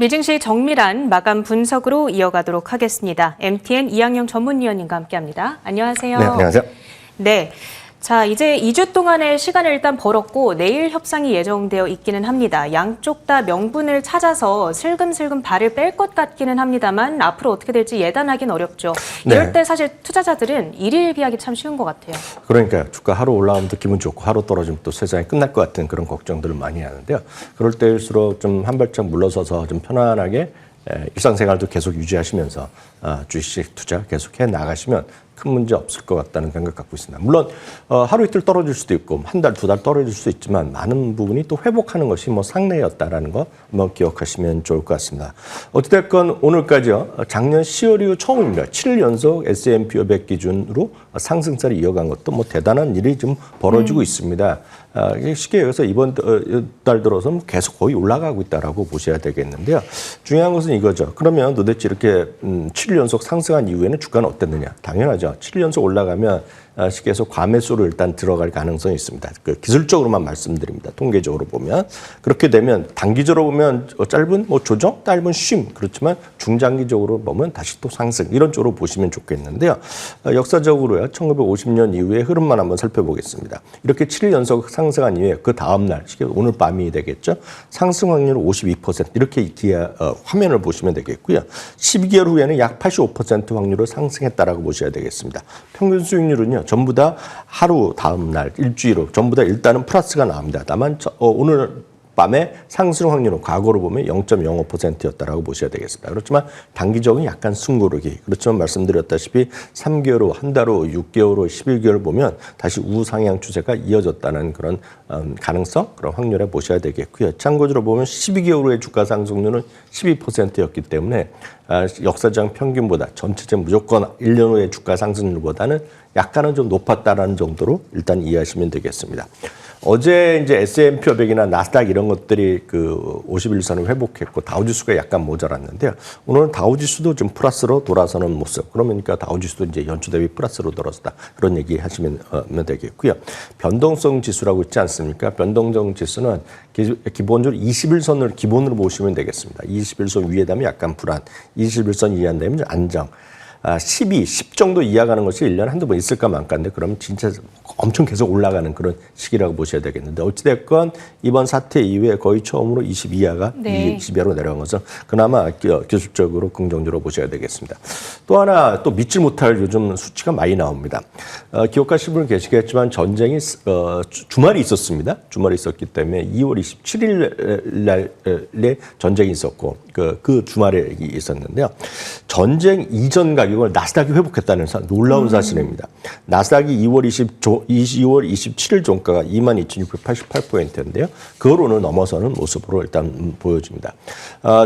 미증시 정밀한 마감 분석으로 이어가도록 하겠습니다. MTN 이항영 전문위원님과 함께합니다. 안녕하세요. 네, 안녕하세요. 네. 자, 이제 2주 동안의 시간을 일단 벌었고 내일 협상이 예정되어 있기는 합니다. 양쪽 다 명분을 찾아서 슬금슬금 발을 뺄 것 같기는 합니다만 앞으로 어떻게 될지 예단하기는 어렵죠. 이럴 때 사실 투자자들은 일일비하기 참 쉬운 것 같아요. 그러니까 주가 하루 올라오면 또 기분 좋고 하루 떨어지면 또 세상이 끝날 것 같은 그런 걱정들을 많이 하는데요. 그럴 때일수록 좀 한 발짝 물러서서 좀 편안하게 일상생활도 계속 유지하시면서 주식 투자 계속해 나가시면 큰 문제 없을 것 같다는 생각 갖고 있습니다. 물론 하루 이틀 떨어질 수도 있고 한 달, 두 달 떨어질 수도 있지만 많은 부분이 또 회복하는 것이 상례였다라는 거 한번 기억하시면 좋을 것 같습니다. 어찌됐건 오늘까지요. 작년 10월 이후 처음입니다. 7일 연속 S&P 500 기준으로 상승세를 이어간 것도 대단한 일이 좀 벌어지고 있습니다. 쉽게 얘기해서 이번 달 들어서 계속 거의 올라가고 있다라고 보셔야 되겠는데요. 중요한 것은 이거죠. 그러면 도대체 이렇게 7일 연속 상승한 이후에는 주가는 어땠느냐? 당연하죠. 7일 연속 올라가면 쉽게 해서 과매수로 일단 들어갈 가능성이 있습니다. 그 기술적으로만 말씀드립니다. 통계적으로 보면. 그렇게 되면 단기적으로 보면 짧은 조정, 짧은 쉼. 그렇지만 중장기적으로 보면 다시 또 상승. 이런 쪽으로 보시면 좋겠는데요. 역사적으로요. 1950년 이후의 흐름만 한번 살펴보겠습니다. 이렇게 7일 연속 상승한 이후에 그 다음 날, 오늘 밤이 되겠죠. 상승 확률 52%. 이렇게 화면을 보시면 되겠고요. 12개월 후에는 약 85% 확률로 상승했다라고 보셔야 되겠습니다. 평균 수익률은요. 전부 다 하루 다음 날 일주일로 전부 다 일단은 플러스가 나옵니다. 다만 오늘 밤에 상승 확률은 과거로 보면 0.05%였다라고 보셔야 되겠습니다. 그렇지만 단기적인 약간 숨고르기. 그렇지만 말씀드렸다시피 3개월 후, 한 달 후, 6개월 후, 11개월 보면 다시 우상향 추세가 이어졌다는 그런 가능성, 그런 확률에 보셔야 되겠고요. 참고적으로 보면 12개월 후의 주가 상승률은 12%였기 때문에 역사적 평균보다 전체적 무조건 1년 후의 주가 상승률보다는 약간은 좀 높았다라는 정도로 일단 이해하시면 되겠습니다. 어제 이제 S&P 500이나 나스닥 이런 것들이 그 51선을 회복했고 다우지수가 약간 모자랐는데요. 오늘은 다우지수도 좀 플러스로 돌아서는 모습. 그러니까 다우지수도 이제 연초 대비 플러스로 돌아섰다. 그런 얘기 하시면 되겠고요. 변동성 지수라고 있지 않습니까? 변동성 지수는 기본적으로 21선을 기본으로 보시면 되겠습니다. 21선 위에 되면 약간 불안, 21선 이하 되면 안정. 10 정도 이하가는 것이 1년에 한두 번 있을까 말까인데 그러면 진짜 엄청 계속 올라가는 그런 시기라고 보셔야 되겠는데 어찌됐건 이번 사태 이후에 거의 처음으로 20 이하가 20 이하로 내려간 것은 그나마 기술적으로 긍정적으로 보셔야 되겠습니다. 또 하나 또 믿지 못할 요즘 수치가 많이 나옵니다. 기억하시는 분 계시겠지만 전쟁이 주말이 있었습니다. 주말이 있었기 때문에 2월 27일 날에 전쟁이 있었고 그 주말에 있었는데요. 전쟁 이전 가격을 나스닥이 회복했다는 놀라운 사실입니다. 나스닥이 2월 27일 종가가 22,688포인트인데요. 그걸 오늘 넘어서는 모습으로 일단 보여집니다.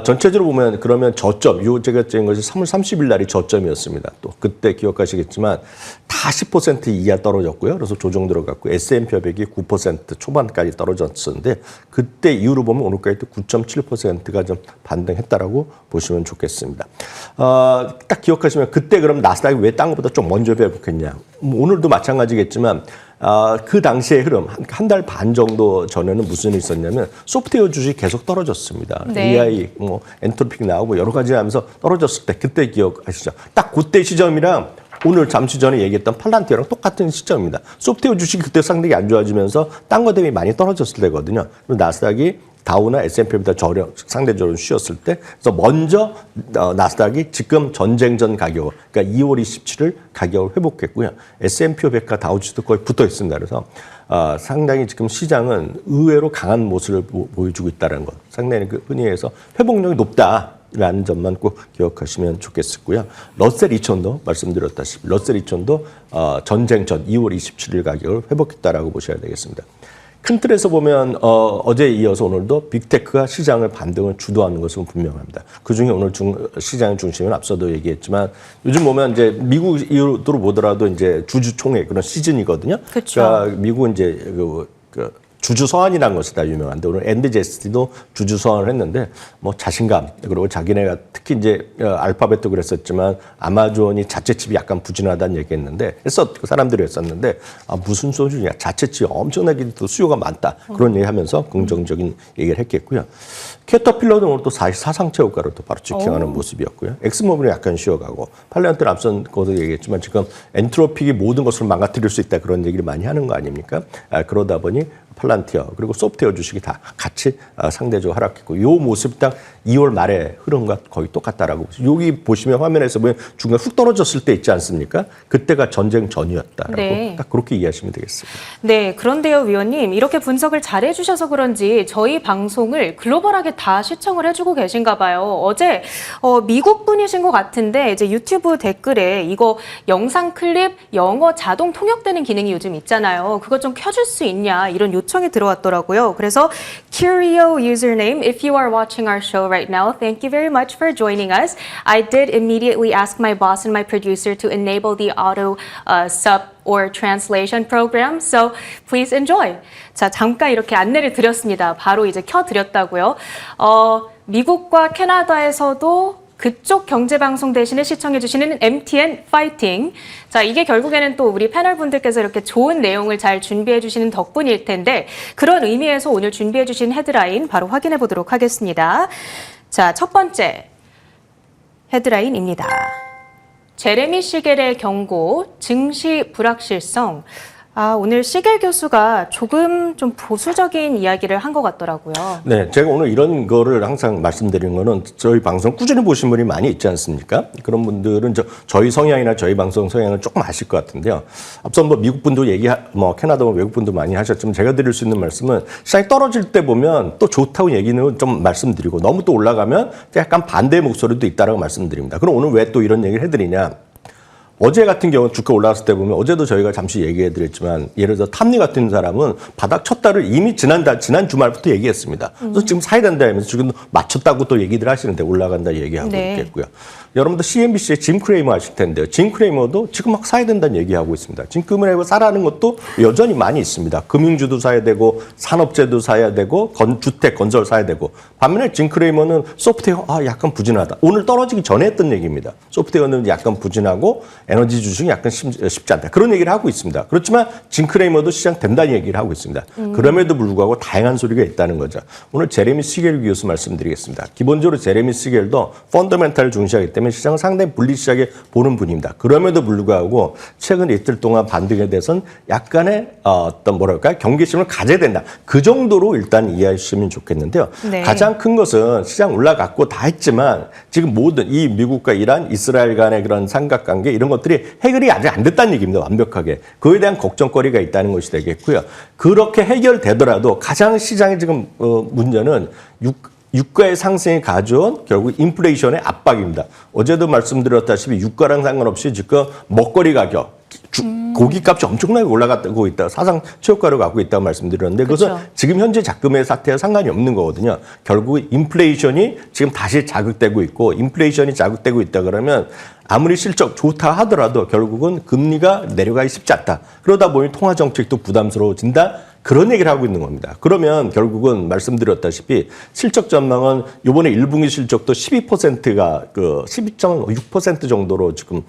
전체적으로 보면 그러면 저점, 제가 찍은 것이 3월 30일 날이 저점이었습니다. 또 그때 기억하시겠지만 다 10% 이하 떨어졌고요. 그래서 조정 들어갔고 S&P 500이 9% 초반까지 떨어졌었는데 그때 이후로 보면 오늘까지 또 9.7%가 좀 반등했다라고 보시면 좋겠습니다. 딱 기억하시면 그때 그럼 나스닥이 왜 딴 것보다 좀 먼저 회복했냐. 오늘도 마찬가지겠지만 그 당시의 흐름 한 달 반 정도 전에는 무슨 일이 있었냐면 소프트웨어 주식이 계속 떨어졌습니다. 네. AI, 엔트로픽 나오고 여러 가지 하면서 떨어졌을 때 그때 기억하시죠. 딱 그때 시점이랑 오늘 잠시 전에 얘기했던 팔란티어랑 똑같은 시점입니다. 소프트웨어 주식이 그때 상당히 안 좋아지면서 딴 거 대비 많이 떨어졌을 때거든요. 나스닥이 다우나 S&P보다 상대적으로 쉬었을 때, 그래서 먼저 나스닥이 지금 전쟁 전 가격, 그러니까 2월 27일 가격을 회복했고요. S&P 500과 다우지수도 거의 붙어 있습니다. 그래서 상당히 지금 시장은 의외로 강한 모습을 보여주고 있다는 것. 상당히 흔히 해서 회복력이 높다라는 점만 꼭 기억하시면 좋겠고요. 러셀 2000도 말씀드렸다시피 러셀 2000도 전쟁 전 2월 27일 가격을 회복했다라고 보셔야 되겠습니다. 큰 틀에서 보면 어제에 이어서 오늘도 빅테크가 시장을 반등을 주도하는 것은 분명합니다. 그중에 오늘 시장의 중심은 앞서도 얘기했지만 요즘 보면 이제 미국 이후로 보더라도 이제 주주총회 그런 시즌이거든요. 그쵸. 그러니까 미국은 이제 주주 서한이라는 것이 다 유명한데 오늘 앤드 제스티도 주주 서한을 했는데 뭐 자신감 그리고 자기네가 특히 이제 알파벳도 그랬었지만 아마존이 자체칩이 약간 부진하다는 얘기했는데 그 사람들이 했었는데 무슨 소리냐 자체칩이 엄청나게 또 수요가 많다 그런 얘기하면서 긍정적인 얘기를 했겠고요. 캐터필러는 오늘 또 사상체육가로 또 바로 직행하는 모습이었고요. 엑스모빌은 약간 쉬어가고 팔레언트는 앞선 것도 얘기했지만 지금 엔트로픽이 모든 것을 망가뜨릴 수 있다 그런 얘기를 많이 하는 거 아닙니까? 그러다 보니 팔란티어 그리고 소프트웨어 주식이 다 같이 상대적으로 하락했고 이 모습이 딱 2월 말에 흐름과 거의 똑같다라고 여기 보시면 화면에서 보면 중간 훅 떨어졌을 때 있지 않습니까? 그때가 전쟁 전이었다라고 네. 딱 그렇게 이해하시면 되겠습니다. 네, 그런데요, 위원님 이렇게 분석을 잘 해주셔서 그런지 저희 방송을 글로벌하게 다 시청을 해주고 계신가 봐요. 어제 미국 분이신 것 같은데 이제 유튜브 댓글에 이거 영상 클립 영어 자동 통역되는 기능이 요즘 있잖아요. 그거 좀 켜줄 수 있냐 이런 요청이 들어왔더라고요. 그래서 Curio username, if you are watching our show right now, thank you very much for joining us. I did immediately ask my boss and my producer to enable the auto sub or translation program, so please enjoy. 자, 잠깐 이렇게 안내를 드렸습니다. 바로 이제 켜드렸다고요. 미국과 캐나다에서도 그쪽 경제방송 대신에 시청해주시는 MTN 파이팅. 자, 이게 결국에는 또 우리 패널분들께서 이렇게 좋은 내용을 잘 준비해주시는 덕분일 텐데 그런 의미에서 오늘 준비해주신 헤드라인 바로 확인해 보도록 하겠습니다. 자, 첫 번째 헤드라인입니다. 제레미 시겔의 경고, 증시 불확실성. 오늘 시겔 교수가 조금 좀 보수적인 이야기를 한 것 같더라고요. 네, 제가 오늘 이런 거를 항상 말씀드리는 거는 저희 방송 꾸준히 보신 분이 많이 있지 않습니까? 그런 분들은 저희 성향이나 저희 방송 성향을 조금 아실 것 같은데요. 앞서 뭐 미국 분도 캐나다 외국 분도 많이 하셨지만 제가 드릴 수 있는 말씀은 시장이 떨어질 때 보면 또 좋다고 얘기는 좀 말씀드리고 너무 또 올라가면 약간 반대의 목소리도 있다라고 말씀드립니다. 그럼 오늘 왜 또 이런 얘기를 해드리냐? 어제 같은 경우 주가 올라왔을 때 보면 어제도 저희가 잠시 얘기해드렸지만 예를 들어 탐리 같은 사람은 바닥 쳤다를 이미 지난 주말부터 얘기했습니다. 그래서 지금 사야 된다 하면서 지금 맞췄다고 또 얘기들 하시는데 올라간다 얘기하고 네. 있겠고요. 여러분들 CNBC의 짐 크레이머 아실 텐데요. 짐 크레이머도 지금 막 사야 된다는 얘기하고 있습니다. 짐 크레이머 사라는 것도 여전히 많이 있습니다. 금융주도 사야 되고 산업재도 사야 되고 주택, 건설 사야 되고 반면에 짐 크레이머는 소프트웨어 약간 부진하다. 오늘 떨어지기 전에 했던 얘기입니다. 소프트웨어는 약간 부진하고 에너지 주식이 약간 쉽지 않다. 그런 얘기를 하고 있습니다. 그렇지만 짐 크레이머도 시장 된다는 얘기를 하고 있습니다. 그럼에도 불구하고 다양한 소리가 있다는 거죠. 오늘 제레미 시겔 교수 말씀드리겠습니다. 기본적으로 제레미 시겔도 펀더멘탈을 중시하기 때문에 시장을 상당히 불리시하게 보는 분입니다. 그럼에도 불구하고 최근 이틀 동안 반등에 대해서는 약간의 경계심을 가져야 된다. 그 정도로 일단 이해하시면 좋겠는데요. 네. 가장 큰 것은 시장 올라갔고 다 했지만 지금 모든 이 미국과 이란, 이스라엘 간의 그런 삼각관계 이런 것들이 해결이 아직 안 됐다는 얘기입니다. 완벽하게. 그에 대한 걱정거리가 있다는 것이 되겠고요. 그렇게 해결되더라도 가장 시장의 지금 문제는 유가의 상승이 가져온 결국 인플레이션의 압박입니다. 어제도 말씀드렸다시피 유가랑 상관없이 지금 먹거리 가격, 고기값이 엄청나게 올라가고 있다. 사상 최고가를 갖고 있다고 말씀드렸는데 그것은 그렇죠. 지금 현재 자금의 사태와 상관이 없는 거거든요. 결국 인플레이션이 지금 다시 자극되고 있고 인플레이션이 자극되고 있다 그러면 아무리 실적 좋다 하더라도 결국은 금리가 내려가기 쉽지 않다. 그러다 보니 통화 정책도 부담스러워진다. 그런 얘기를 하고 있는 겁니다. 그러면 결국은 말씀드렸다시피 실적 전망은 이번에 1분기 실적도 12%가 12.6% 정도로 지금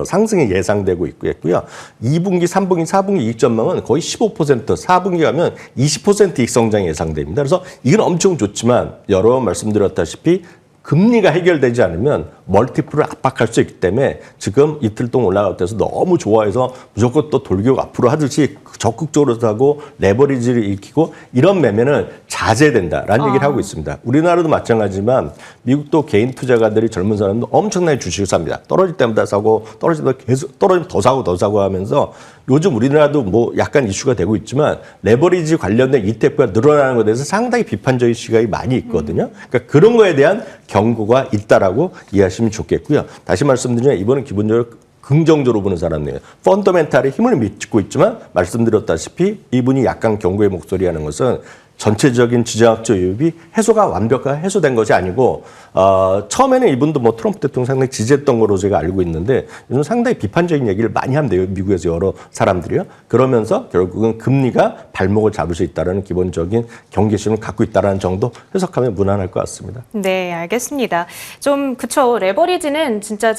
상승이 예상되고 있고요. 2분기, 3분기, 4분기 이익 전망은 거의 15%, 4분기 가면 20% 이익 성장이 예상됩니다. 그래서 이건 엄청 좋지만 여러 번 말씀드렸다시피 금리가 해결되지 않으면 멀티플을 압박할 수 있기 때문에 지금 이틀 동안 올라갈 때서 너무 좋아해서 무조건 또 돌격 앞으로 하듯이 적극적으로 하고 레버리지를 익히고 이런 매매는 자제된다라는 얘기를 하고 있습니다. 우리나라도 마찬가지지만 미국도 개인 투자가들이 젊은 사람도 엄청나게 주식을 삽니다. 떨어질 때마다 사고 떨어질 때마다 계속 떨어지면 더 사고 하면서 요즘 우리나라도 뭐 약간 이슈가 되고 있지만 레버리지 관련된 ETF가 늘어나는 것에 대해서 상당히 비판적인 시각이 많이 있거든요. 그러니까 그런 거에 대한 경고가 있다라고 이해하시면 좋겠고요. 다시 말씀드리면 이번은 기본적으로 긍정적으로 보는 사람이에요. 펀더멘탈에 힘을 믿고 있지만 말씀드렸다시피 이분이 약간 경고의 목소리 하는 것은 전체적인 지정학적 위협이 완벽하게 해소된 것이 아니고 처음에는 이분도 뭐 트럼프 대통령 상당히 지지했던 거로 제가 알고 있는데 요즘 상당히 비판적인 얘기를 많이 한대요. 미국에서 여러 사람들이요. 그러면서 결국은 금리가 발목을 잡을 수 있다는 기본적인 경계심을 갖고 있다는 정도 해석하면 무난할 것 같습니다. 네, 알겠습니다. 좀 그쵸. 레버리지는 진짜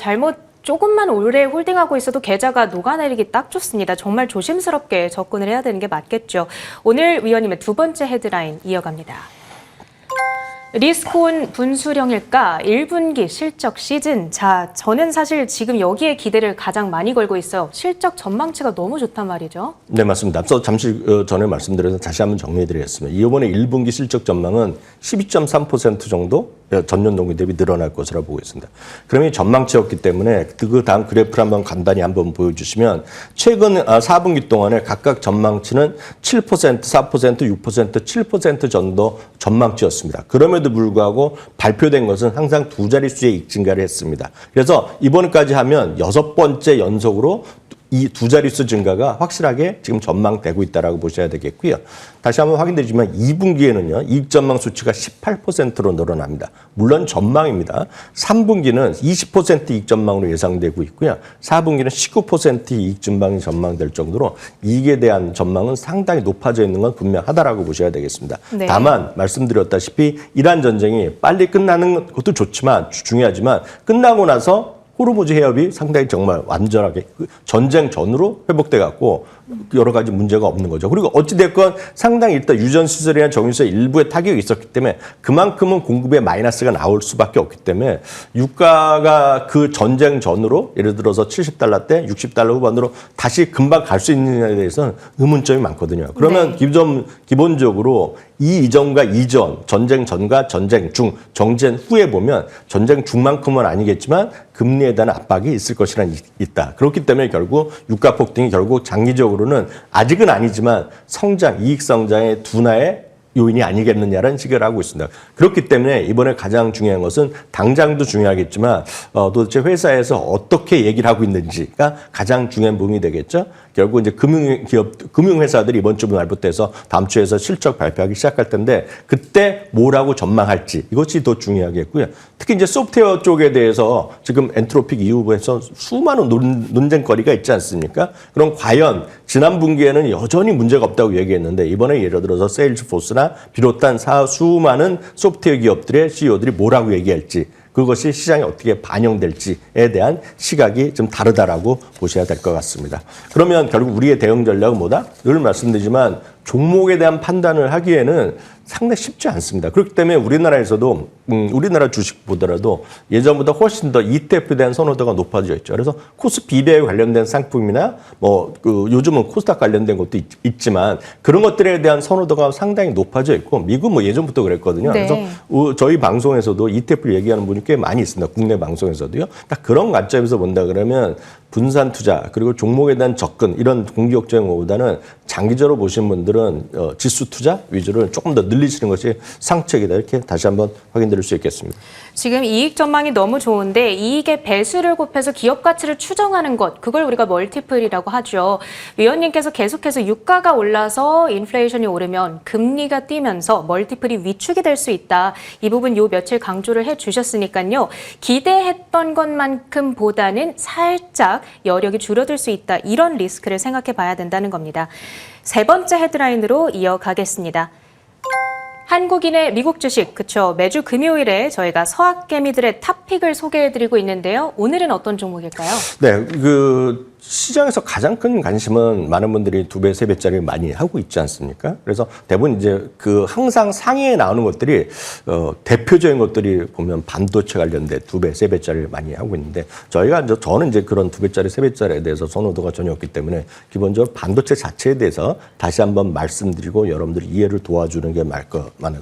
조금만 오래 홀딩하고 있어도 계좌가 녹아내리기 딱 좋습니다. 정말 조심스럽게 접근을 해야 되는 게 맞겠죠. 오늘 위원님의 두 번째 헤드라인 이어갑니다. 리스크온 분수령일까? 1분기 실적 시즌. 자, 저는 사실 지금 여기에 기대를 가장 많이 걸고 있어요. 실적 전망치가 너무 좋단 말이죠. 네, 맞습니다. 앞서 잠시 전에 말씀드려서 다시 한번 정리해드리겠습니다. 이번에 1분기 실적 전망은 12.3% 정도 전년 동기 대비 늘어날 것이라고 보고 있습니다. 그러면 전망치였기 때문에 그 다음 그래프를 간단히 한번 보여주시면 최근 4분기 동안에 각각 전망치는 7%, 4%, 6%, 7% 정도 전망치였습니다. 그럼에도 불구하고 발표된 것은 항상 두 자릿수의 이익 증가를 했습니다. 그래서 이번까지 하면 6번째 연속으로 이 두 자릿수 증가가 확실하게 지금 전망되고 있다고 보셔야 되겠고요. 다시 한번 확인드리지만 2분기에는요. 이익 전망 수치가 18%로 늘어납니다. 물론 전망입니다. 3분기는 20% 이익 전망으로 예상되고 있고요. 4분기는 19% 이익 전망이 전망될 정도로 이익에 대한 전망은 상당히 높아져 있는 건 분명하다라고 보셔야 되겠습니다. 네. 다만 말씀드렸다시피 이란 전쟁이 빨리 끝나는 것도 중요하지만 끝나고 나서 호르무즈 해협이 상당히 정말 완전하게 전쟁 전으로 회복돼 갖고 여러 가지 문제가 없는 거죠. 그리고 어찌됐건 상당히 일단 유전 시설이나 정유시설 일부에 타격이 있었기 때문에 그만큼은 공급에 마이너스가 나올 수밖에 없기 때문에 유가가 그 전쟁 전으로 예를 들어서 70달러 때 60달러 후반으로 다시 금방 갈 수 있느냐에 대해서는 의문점이 많거든요. 그러면 네. 기본적으로 이 이전과 이전, 전쟁 전과 전쟁 중, 정전 후에 보면 전쟁 중만큼은 아니겠지만 금리에 대한 압박이 있을 것이란 있다. 그렇기 때문에 결국 유가 폭등이 결국 장기적으로는 아직은 아니지만 성장, 이익 성장의 둔화의 요인이 아니겠느냐라는 식을 하고 있습니다. 그렇기 때문에 이번에 가장 중요한 것은 당장도 중요하겠지만 도대체 회사에서 어떻게 얘기를 하고 있는지가 가장 중요한 부분이 되겠죠. 결국 이제 금융회사들이 이번 주 말부터 해서 다음 주에서 실적 발표하기 시작할 텐데 그때 뭐라고 전망할지 이것이 더 중요하겠고요. 특히 이제 소프트웨어 쪽에 대해서 지금 엔트로픽 이후에서 수많은 논쟁거리가 있지 않습니까? 그럼 과연 지난 분기에는 여전히 문제가 없다고 얘기했는데 이번에 예를 들어서 세일즈포스나 비롯한 수많은 소프트웨어 기업들의 CEO들이 뭐라고 얘기할지 그것이 시장에 어떻게 반영될지에 대한 시각이 좀 다르다라고 보셔야 될 것 같습니다. 그러면 결국 우리의 대응 전략은 뭐다? 늘 말씀드리지만 종목에 대한 판단을 하기에는 상당히 쉽지 않습니다. 그렇기 때문에 우리나라에서도 우리나라 주식 보더라도 예전보다 훨씬 더 ETF에 대한 선호도가 높아져 있죠. 그래서 코스피에 관련된 상품이나 요즘은 코스닥 관련된 것도 있지만 그런 것들에 대한 선호도가 상당히 높아져 있고 미국 예전부터 그랬거든요. 네. 그래서 저희 방송에서도 ETF를 얘기하는 분이 꽤 많이 있습니다. 국내 방송에서도요. 딱 그런 관점에서 본다 그러면 분산 투자 그리고 종목에 대한 접근 이런 공격적인 것보다는 장기적으로 보신 분들은 지수 투자 위주를 조금 더 늘리시는 것이 상책이다 이렇게 다시 한번 확인드릴 수 있겠습니다. 지금 이익 전망이 너무 좋은데 이익의 배수를 곱해서 기업 가치를 추정하는 것 그걸 우리가 멀티플이라고 하죠. 위원님께서 계속해서 유가가 올라서 인플레이션이 오르면 금리가 뛰면서 멀티플이 위축이 될 수 있다. 이 부분 요 며칠 강조를 해주셨으니까요. 기대했던 것만큼보다는 살짝 여력이 줄어들 수 있다. 이런 리스크를 생각해 봐야 된다는 겁니다. 세 번째 헤드라인으로 이어가겠습니다. 한국인의 미국 주식, 그쵸. 매주 금요일에 저희가 서학개미들의 탑픽을 소개해드리고 있는데요. 오늘은 어떤 종목일까요? 네, 시장에서 가장 큰 관심은 많은 분들이 2배, 3배짜리 많이 하고 있지 않습니까? 그래서 대부분 이제 항상 상위에 나오는 것들이 대표적인 것들이 보면 반도체 관련된 2배, 3배짜리를 많이 하고 있는데 저는 이제 그런 2배짜리, 3배짜리에 대해서 선호도가 전혀 없기 때문에 기본적으로 반도체 자체에 대해서 다시 한번 말씀드리고 여러분들 이해를 도와주는 게 맞을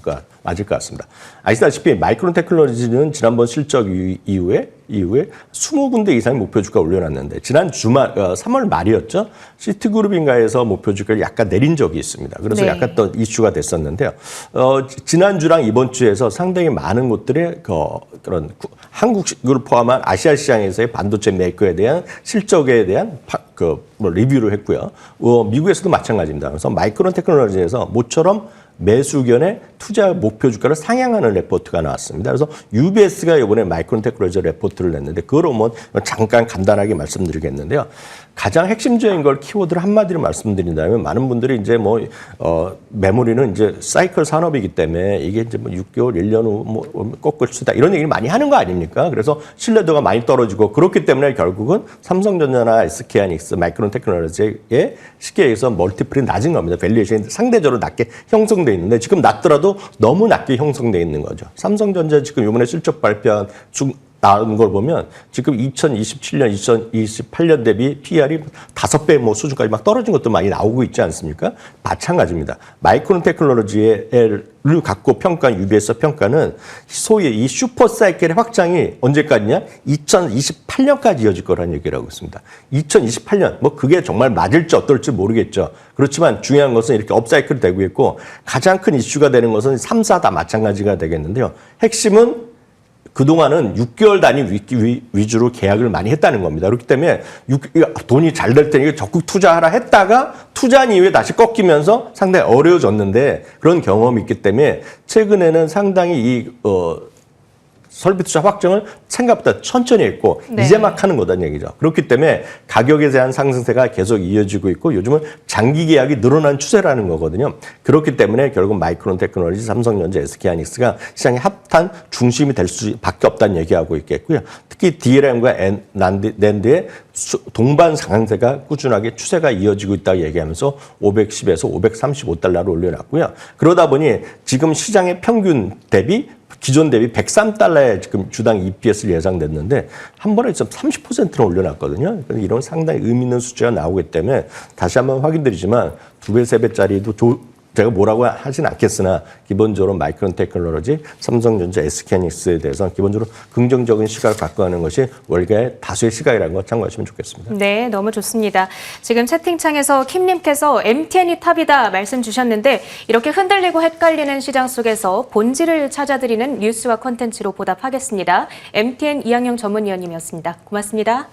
것 같습니다. 아시다시피 마이크론 테크놀로지는 지난번 실적 이후에 20군데 이상의 목표 주가 올려놨는데 지난 주말 3월 말이었죠. 시티그룹인가에서 목표 주가를 약간 내린 적이 있습니다. 그래서 네. 약간 또 이슈가 됐었는데요. 지난주랑 이번 주에서 상당히 많은 곳들의 그런 한국을 포함한 아시아 시장에서의 반도체 메이커에 대한 실적에 대한 리뷰를 했고요. 미국에서도 마찬가지입니다. 그래서 마이크론 테크놀로지에서 모처럼 매수 견해 투자 목표 주가를 상향하는 레포트가 나왔습니다. 그래서 UBS가 이번에 마이크론 테크놀로지 레포트를 냈는데 그걸 보면 잠깐 간단하게 말씀드리겠는데요. 가장 핵심적인 걸 키워드를 한마디로 말씀드린다면 많은 분들이 이제 메모리는 이제 사이클 산업이기 때문에 이게 이제 6개월, 1년 후 꺾을 수다 이런 얘기를 많이 하는 거 아닙니까? 그래서 신뢰도가 많이 떨어지고 그렇기 때문에 결국은 삼성전자나 SK하이닉스, 마이크론 테크놀로지의 시기에서 멀티플이 낮은 겁니다. 밸류에이션이 상대적으로 낮게 형성돼 있는데 지금 낮더라도 너무 낮게 형성돼 있는 거죠. 삼성전자 지금 이번에 실적 발표한 나온 걸 보면 지금 2027년, 2028년 대비 PR이 5배 수준까지 막 떨어진 것도 많이 나오고 있지 않습니까? 마찬가지입니다. 마이크론 테크놀로지를 갖고 평가한 UBS 평가는 소위 이 슈퍼사이클의 확장이 언제까지냐? 2028년까지 이어질 거라는 얘기를 하고 있습니다. 2028년, 그게 정말 맞을지 어떨지 모르겠죠. 그렇지만 중요한 것은 이렇게 업사이클이 되고 있고 가장 큰 이슈가 되는 것은 3, 4 다 마찬가지가 되겠는데요. 핵심은 그동안은 6개월 단위 위주로 계약을 많이 했다는 겁니다. 그렇기 때문에 돈이 잘 될 때는 적극 투자하라 했다가 투자한 이후에 다시 꺾이면서 상당히 어려워졌는데 그런 경험이 있기 때문에 최근에는 상당히 설비 투자 확정을 생각보다 천천히 했고 네. 이제 막 하는 거다는 얘기죠. 그렇기 때문에 가격에 대한 상승세가 계속 이어지고 있고 요즘은 장기 계약이 늘어난 추세라는 거거든요. 그렇기 때문에 결국 마이크론 테크놀로지, 삼성전자, SK하이닉스가 시장의 핫한 중심이 될 수밖에 없다는 얘기하고 있겠고요. 특히 DRAM과 낸드의 동반 상승세가 꾸준하게 추세가 이어지고 있다고 얘기하면서 510에서 535달러로 올려놨고요. 그러다 보니 지금 시장의 평균 대비 기존 대비 103달러에 지금 주당 EPS를 예상됐는데 한 번에 좀 30%를 올려놨거든요. 이런 상당히 의미 있는 숫자가 나오기 때문에 다시 한번 확인드리지만 2배, 3배짜리도 제가 뭐라고 하진 않겠으나 기본적으로 마이크론 테크놀로지, 삼성전자, SK하이닉스에 대해서 기본적으로 긍정적인 시각을 갖고 가는 것이 월가의 다수의 시각이라는 거 참고하시면 좋겠습니다. 네, 너무 좋습니다. 지금 채팅창에서 킴님께서 MTN이 탑이다 말씀 주셨는데 이렇게 흔들리고 헷갈리는 시장 속에서 본질을 찾아드리는 뉴스와 콘텐츠로 보답하겠습니다. MTN 이항영 전문위원님이었습니다. 고맙습니다.